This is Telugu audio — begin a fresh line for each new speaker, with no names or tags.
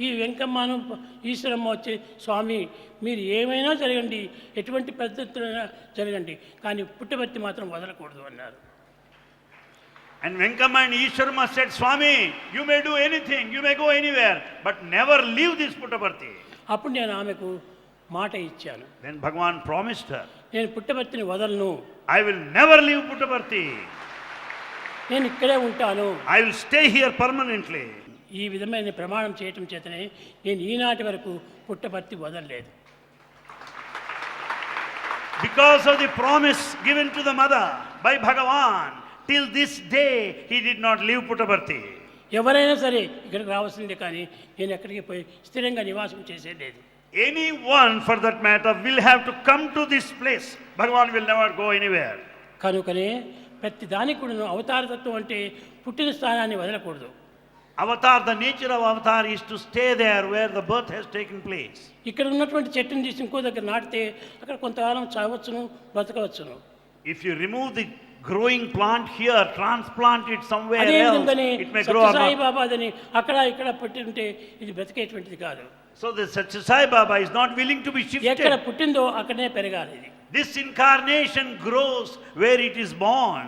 ఈ వెంకమ్మను ఈశ్వరమ్మ వచ్చి స్వామి మీరు ఏమైనా జరగండి, ఎటువంటి పద్ధతులైనా జరగండి, కానీ పుట్టపర్తి మాత్రం వదలకూడదు అన్నారు.
And Venkama and Ishwarama said, Swami, you may do anything, you may go anywhere, but never leave this Puttaparthi.
అప్పుడు నేను ఆమెకు మాట ఇచ్చాను.
Then Bhagavan promised her,
నేను పుట్టపర్తిని వదలను,
I will never leave Puttaparthi.
నేను ఇక్కడే ఉంటాను,
I will stay here permanently.
ఈ విధమైన ప్రమాణం చేయటం చేతనే నేను ఈనాటి వరకు పుట్టపర్తి వదలలేదు.
Because of the promise given to the mother by Bhagavan, till this day he did not leave Puttaparthi.
ఎవరైనా సరే ఇక్కడికి రావాల్సిందే, కానీ నేను ఎక్కడికి పోయి స్థిరంగా నివాసం చేసేది.
Anyone for that matter will have to come to this place. Bhagavan will never go anywhere.
కనుకనే ప్రతి దానికి కూడా అవతారతత్వం అంటే పుట్టిన స్థానాన్ని వదలకూడదు.
Avatar, the nature of avatar is to stay there where the birth has taken place.
ఇక్కడ ఉన్నటువంటి చెట్టుని తీసి ఇంకో దగ్గర నాటితే అక్కడ కొంతకాలం చావచ్చును, బ్రతకవచ్చును.
If you remove the growing plant here, transplant it somewhere
అదే
else,
విధంగానే
it may grow or
Sathya Sai
not.
బాబాదని అక్కడ ఇక్కడ పుట్టి ఉంటే ఇది బ్రతికేటువంటిది కాదు.
So the Satya Sai Baba is not willing to be
ఎక్కడ
shifted.
పుట్టిందో అక్కడనే పెరగాలి ఇది.
This incarnation grows where it is born.